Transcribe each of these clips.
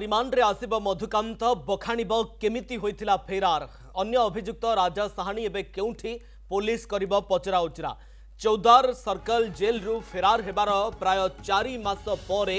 Remand रे Asib Madhukant बखाणिब केमिति होइथिला फेरार अन्य अभियुक्त राजा साहानी एबे केउठी पुलिस करिब पचरा उचरा चौदार सर्कल जेल रु फेरार हेबार प्राय 4 मास परे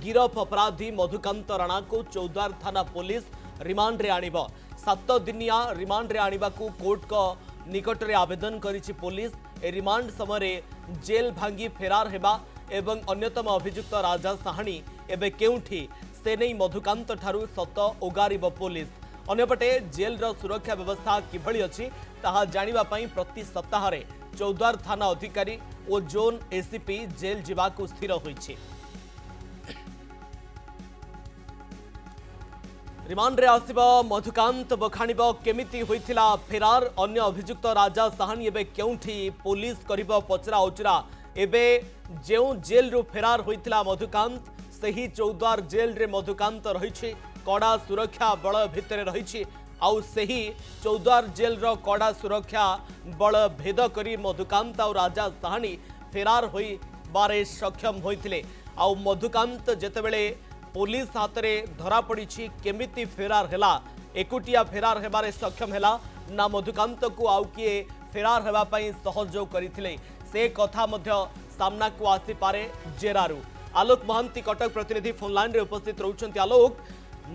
गिरफ अपराधी मधुकांत राणा को चौदार थाना पुलिस रिमांड रे आनिब 7 दिनिया रिमांड रे आनिबाकू कोर्ट को निकट रे आवेदन करिछि पुलिस ए रिमांड समय जेल भांगी फेरार हेबा एवं अन्यतम अभियुक्त राजा साहानी एबे केउठी से नहीं मधुकांत ठारू सत ओगारिब पुलिस अन्यपटे जेल रो सुरक्षा व्यवस्था किभली अछि ताहा जानिबा पई प्रति सप्ताह रे चौदार थाना अधिकारी और जोन एसीपी जेल जीवाकू स्थिर होइछि। रिमांड रे आसिबा मधुकांत बखाणिब केमिति होइथिला फेरार अन्य अभियुक्त राजा साहानी एबे केउठी पुलिस करिब पचरा उचरा एबे जेउ जेल रु फेरार होइथिला मधुकांत सही चौदार जेल रे मधुकांत रही कड़ा सुरक्षा बल भितर रही आउ सही चौदार जेल रो कड़ा सुरक्षा बल भेद करी मधुकांत और राजा साहानी फेरार होई बारे सक्षम होइथिले आउ मधुकांत जेतेबेले पुलिस हाथ रे धरा पड़ी केमिति फेरार हेला एकुटिया फेरार हेबारे सक्षम हेला ना मधुकांत को आउ किए फेरार हेबा पई सहयोग करिथिले से कथा मध्य सामना को आसी पारे जेरारू। आलोक महांती कटक प्रतिनिधि फोन लाइन रे उपस्थित रहउछन्ती। आलोक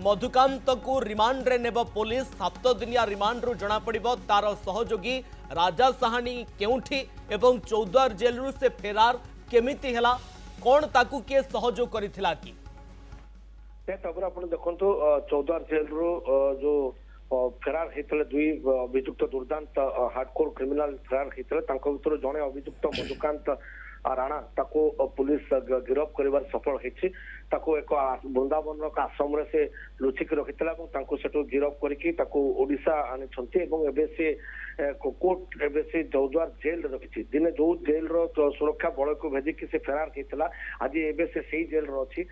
मधुकांत को रिमांड रे नेब पुलिस 7 दिनिया रिमांड रु जना पड़िबो तार सहयोगी राजा साहानी केउठी एवं चौदार जेल रु से फेरार केमिति हेला कोन ताकू के सहयोग करिथिला की तबर आप देखो चौदार जेल रु जो फेरार होते दुई अभियुक्त दुर्दांत हार्डकोर क्रिमिनाल फेरार होते भर जड़े अभियुक्त मधुकांत राणा ताको पुलिस गिरफ कर सफल होती एक वृंदावन आश्रम से लुचिक रखी से गिरफ करशा आनी से कोर्ट एवं से चौद्वार जेल रखी दिने जो जेल सुरक्षा बल को भेदिक से फेरार होता आज एवं से जेल अच्छी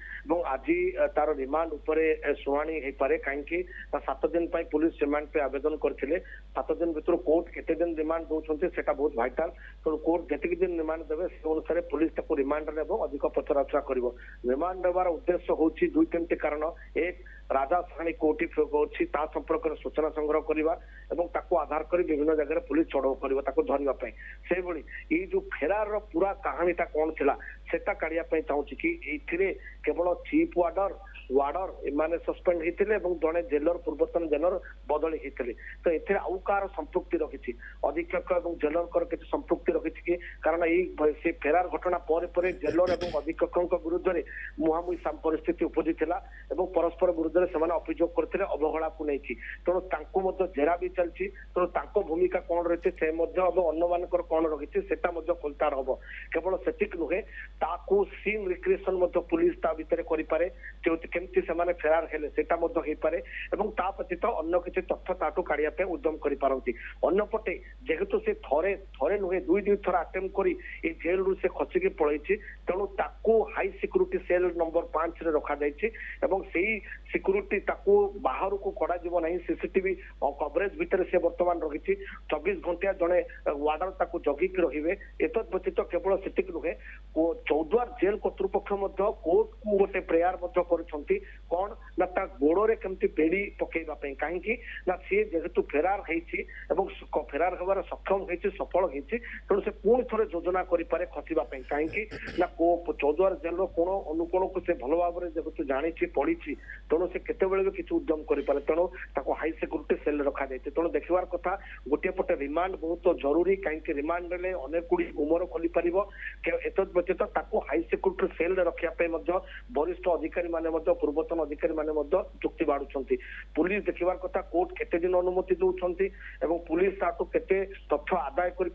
आज तार रिमांड उपरे शुणाणी हो पारे कहीं 7 दिन पुलिस रिमांड पे आवेदन करते 7 दिन भर कोर्ट केते दिन रिमांड दौरान से बहुत भाइटाल तेणु कोर्ट जी दिन रिमांड देवे से अनुसार पुलिस रिमांड ने अधिक पचराउचरा कर रिमांड देवार उद्देश्य हूँ 2-3 कारण एक राजा साहानी कोठी अच्छी संपर्क में सूचना संग्रह करने आधार कर विभिन्न जगह पुलिस चढ़ाऊ करने से ये जो फेरार पूरा कहानीटा कौन थी सेटा काढ़ा चाहूँ कि केवल चीफ वार्डर एमाने सस्पेंड होते जड़े जेलर पूर्वतन जेलर बदली होते तो ये आउ कार संपृक्ति रखी अधीक्षक और जेलर किसी संपृक्ति रखी कि कारण ये फेरार घटना पर जेलर और अधीक्षक विरुद्ध में मुहांमुही परिस्थिति उपजी परस्पर विरुद्ध से अभियोग करते अवहेला को लेकिन तेणु जेरा भी चलती तेणु भूमिका कौन रही से अन्न मान कौन रही से खोलताड़ हम केवल सेटिक नुहे ताकू सीन रिक्रिएशन पुलिस ता भितर करें केमती से फेरार हेले सेटा पारे व्यतीत अन्य किसी तथ्य ताठू काढ़ा उद्यम करपारती अन्यपटे जेहेतु से थरे थरे नुहे 2 थर आटेम्प्ट कर जेल रु से खसिकी पलैछि तेणु ताकू हाई सिक्यूरिटी सेल नंबर 5 रे रखा जाइछि एवं सेही सिक्यूरिटी ताकू बाहर को कड़ा जीव नहीं सीसीटीवी कवरेज भितर से वर्तमान रही 24 घंटा जड़े वार्डर ताकू जगिक रहिबे एतद व्यतीत केवल सेटिक नुहे चौद्वार जेल कर्तृपक्ष कोर्ट को गोटे प्रेयर कर कौन ना गोड़े केमती बेड़ी पकेवा कहीं सी जेहेतु फेरार होती फेरार हबार सक्षम होती सफल होती तेणु से पुणी थे योजना करे खसवाई कहीं चौद्वार जेल कोण अनुकोण को से भल भाव में जेहेतु जानी पढ़ी तेणु से केत भी किसी उद्यम करे तेणु हाई सिक्यूरीटी सेल रखा जाए तेणु देखबार कथा गोटे पटे रिमांड बहुत जरूरी कहीं रिमांड रे अनेक गुड़ी उमर खोली पार एतद व्यतीत हाई सिक्यूरीटी सेल रखापी वरिष्ठ अधिकारी माने पूर्वतन अधिकारी माने चुक्ति बाढ़ुंट पुलिस देखबार कथा कोर्ट केते दिन अनुमति दौरान पुलिस ताकू केते तथ्य आदाय कर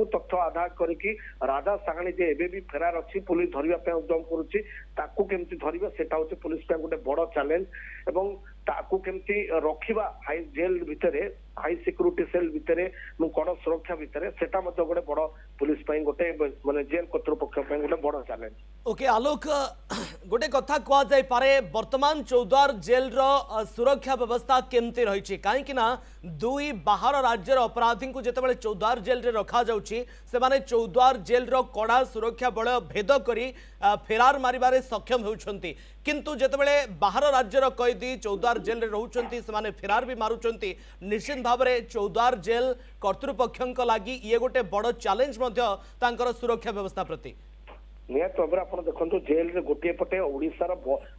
तथ्य आधार करके राजा साहानी जे एबे भी फेरार अच्छी पुलिस धरने उद्यम करुच्ची केमती धरवे सेटा हूँ पुलिस गोटे बड़ चैलेंज एवं ताकू केमती रखा हाई जेल भितर हाई सिक्यूरीटी सेल भितर कड़ सुरक्षा भितर सेटा गोटे बड़ पुलिस गोटे माने जेल कर्तृपक्ष गोटे बड़ चैलेंज। ओके आलोक गोटे कथा कह जाय पारे वर्तमान चौद्वार जेल रो सुरक्षा व्यवस्था केमती रही कहीं दुई बाहर राज्यर अपराधी को जितेबाला चौद्वार जेल रे रखा देखा जाउछि सेमाने चौद्वार जेल रो कड़ा सुरक्षा बल भेद करी फेरार मारिबारे सक्षम होउछंती किंतु जेतेबेले बाहर राज्यर कैदी चौद्वार जेल रे रहउछंती सेमाने फेरार भी मारुछंती निश्चित भाव में चौद्वार जेल कर्तृपक्षंक लागि ये गोटे बड़ चैलेंज मध्य तांकर सुरक्षा व्यवस्था प्रति निहत भाव आप देखो जेल रे गोटे पटे ओडिशार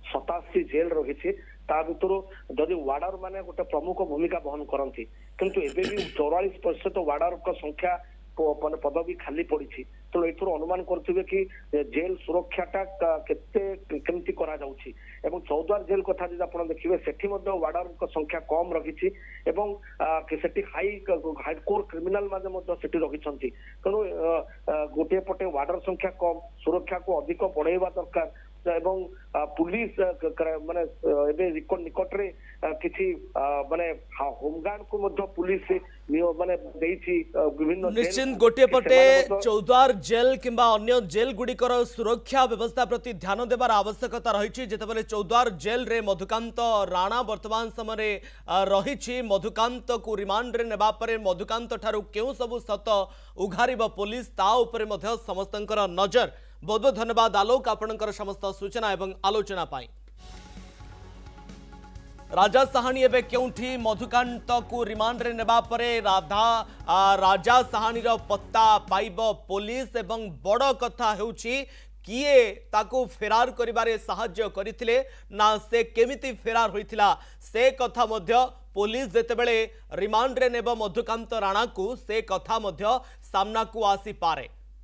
87 जेल रही ता भर जदि वार्डर माने गोटे प्रमुख भूमिका बहन करती किंतु एबे भी 44% वार्डर संख्या माने पदवी खाली पड़ी तेणु एथुर अनुमान करथिबे कि जेल सुरक्षाटा केमती करा जाउछि एवं चौद्वार जेल कथा जदि आपण देखिबे सेठी मध्ये वार्डर संख्या कम रही एवं सेठी हाई कोर्ट क्रिमिनल माने मध्ये सेठी रहिसंती तेणु गोटे पटे वार्डर संख्या कम सुरक्षा को अधिक बढ़ाइबा दरकार एवं पुलिस माने एबे निकट रे किछि माने होमगार्ड को मध्ये पुलिस माने देइछि विभिन्न निश्चित गोटे पटे चौद्वार जेल किंबा अन्य जेल गुड़िकर सुरक्षा व्यवस्था प्रति ध्यान देवार आवश्यकता रही जेतेबेले चौद्वार जेल रे मधुकांत राणा वर्तमान समय रही मधुकांत को रिमांड रे नेबा परे मधुकांत ठारू केउ सबु सत उघारिब पुलिस ता उपरे मध्ये समस्तंकर नजर बहुत बहुत धन्यवाद आलोक आपणकर समस्त सूचना एवं आलोचना पाई राजा साहानी एबे केउठी मधुकांत को रिमांड रे नेबा परे राजा साहानी रो पत्ता पाइब पुलिस एवं बड़ कथा हेउची किए ताको फेरार करिबारे सहाय्य करिथिले ना से केमिति फेरार होइथिला से कथा मध्य पुलिस जेतेबेले रिमांड रे नेब मधुकांत राणा को से कथा मध्य सामना को आसी पारे।